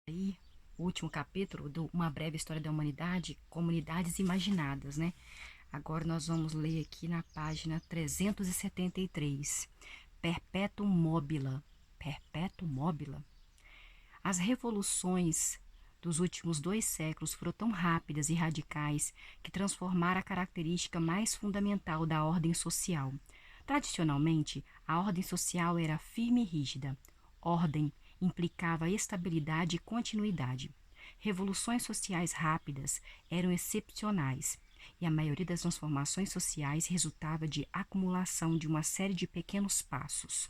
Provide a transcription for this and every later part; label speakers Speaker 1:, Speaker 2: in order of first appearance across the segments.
Speaker 1: Aí, o último capítulo do Uma Breve História da Humanidade, Comunidades Imaginadas, né? Agora nós vamos ler aqui na página 373, Perpetuum mobile. Perpetuum mobile. As revoluções dos últimos 2 séculos foram tão rápidas e radicais que transformaram a característica mais fundamental da ordem social. Tradicionalmente, a ordem social era firme e rígida. Ordem implicava estabilidade e continuidade. Revoluções sociais rápidas eram excepcionais, e a maioria das transformações sociais resultava de acumulação de uma série de pequenos passos.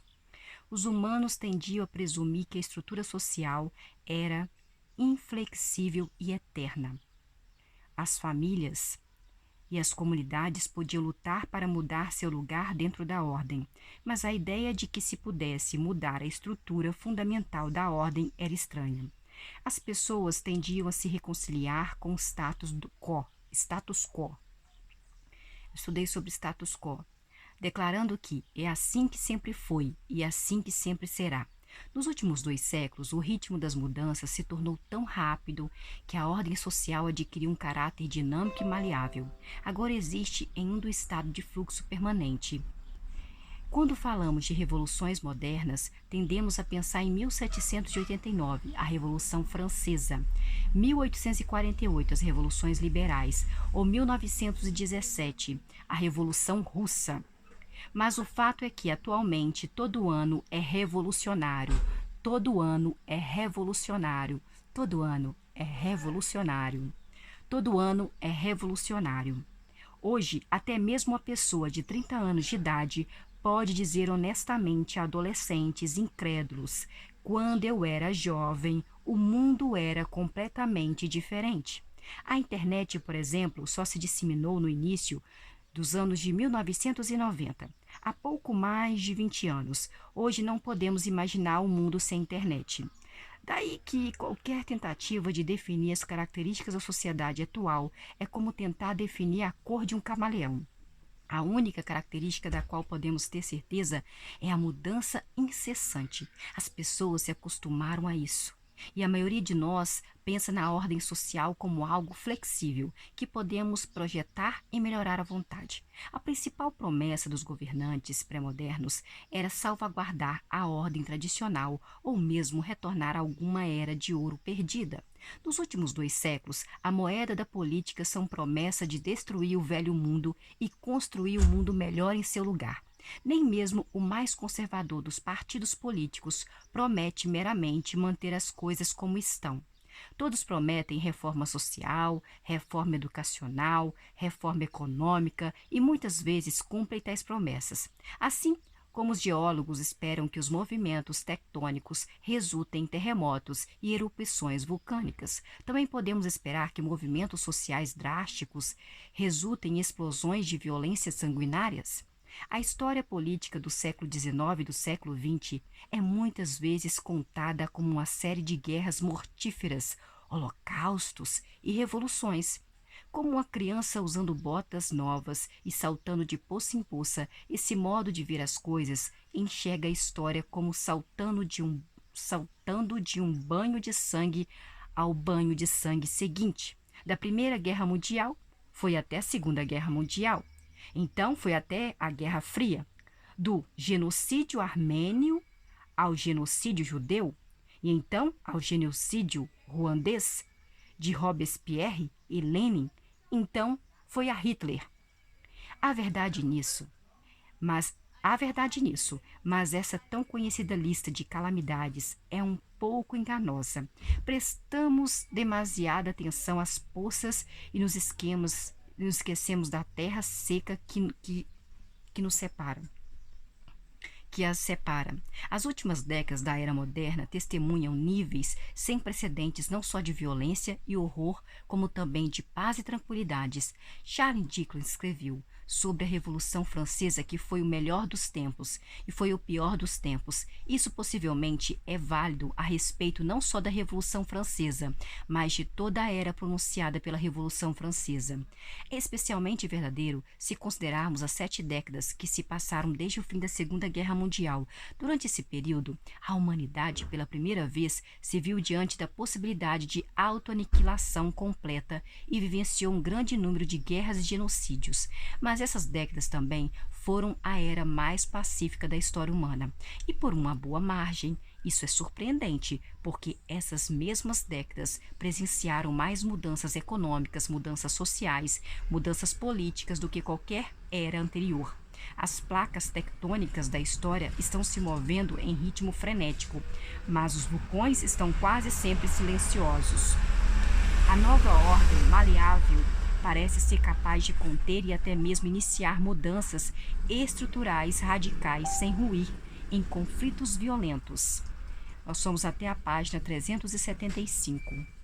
Speaker 1: Os humanos tendiam a presumir que a estrutura social era inflexível e eterna. As famílias e as comunidades podiam lutar para mudar seu lugar dentro da ordem, mas a ideia de que se pudesse mudar a estrutura fundamental da ordem era estranha. As pessoas tendiam a se reconciliar com o status quo. Estudei sobre status quo, declarando que é assim que sempre foi e assim que sempre será. Nos últimos 2 séculos, o ritmo das mudanças se tornou tão rápido que a ordem social adquiriu um caráter dinâmico e maleável. Agora existe em um estado de fluxo permanente. Quando falamos de revoluções modernas, tendemos a pensar em 1789, a Revolução Francesa, 1848, as Revoluções Liberais, ou 1917, a Revolução Russa. Mas o fato é que, atualmente, todo ano é revolucionário. Todo ano é revolucionário. Todo ano é revolucionário. Todo ano é revolucionário. Hoje, até mesmo uma pessoa de 30 anos de idade pode dizer honestamente a adolescentes incrédulos: quando eu era jovem, o mundo era completamente diferente. A internet, por exemplo, só se disseminou no início dos anos de 1990, há pouco mais de 20 anos. Hoje não podemos imaginar um mundo sem internet. Daí que qualquer tentativa de definir as características da sociedade atual é como tentar definir a cor de um camaleão. A única característica da qual podemos ter certeza é a mudança incessante. As pessoas se acostumaram a isso. E a maioria de nós pensa na ordem social como algo flexível, que podemos projetar e melhorar à vontade. A principal promessa dos governantes pré-modernos era salvaguardar a ordem tradicional ou mesmo retornar a alguma era de ouro perdida. Nos últimos 2 séculos, a moeda da política são promessa de destruir o velho mundo e construir um mundo melhor em seu lugar. Nem mesmo o mais conservador dos partidos políticos promete meramente manter as coisas como estão. Todos prometem reforma social, reforma educacional, reforma econômica e muitas vezes cumprem tais promessas. Assim como os geólogos esperam que os movimentos tectônicos resultem em terremotos e erupções vulcânicas, também podemos esperar que movimentos sociais drásticos resultem em explosões de violências sanguinárias. A história política do século XIX e do século XX é muitas vezes contada como uma série de guerras mortíferas, holocaustos e revoluções. Como uma criança usando botas novas e saltando de poça em poça, esse modo de ver as coisas enxerga a história como saltando de um banho de sangue ao banho de sangue seguinte. Da Primeira Guerra Mundial foi até a Segunda Guerra Mundial. Então foi até a Guerra Fria, do genocídio armênio ao genocídio judeu, e então ao genocídio ruandês, de Robespierre e Lenin, então foi a Hitler. Há verdade nisso, mas essa tão conhecida lista de calamidades é um pouco enganosa. Prestamos demasiada atenção às poças e nos esquecemos da terra seca que nos separa. Que as separa. As últimas décadas da era moderna testemunham níveis sem precedentes não só de violência e horror, como também de paz e tranquilidades. Charles Dickens escreveu: sobre a Revolução Francesa que foi o melhor dos tempos e foi o pior dos tempos. Isso possivelmente é válido a respeito não só da Revolução Francesa, mas de toda a era pronunciada pela Revolução Francesa. É especialmente verdadeiro se considerarmos as 7 décadas que se passaram desde o fim da Segunda Guerra Mundial. Durante esse período, a humanidade, pela primeira vez, se viu diante da possibilidade de autoaniquilação completa e vivenciou um grande número de guerras e genocídios. Mas essas décadas também foram a era mais pacífica da história humana. E por uma boa margem, isso é surpreendente, porque essas mesmas décadas presenciaram mais mudanças econômicas, mudanças sociais, mudanças políticas do que qualquer era anterior. As placas tectônicas da história estão se movendo em ritmo frenético, mas os vulcões estão quase sempre silenciosos. A nova ordem maleável parece ser capaz de conter e até mesmo iniciar mudanças estruturais radicais sem ruir em conflitos violentos. Nós somos até a página 375.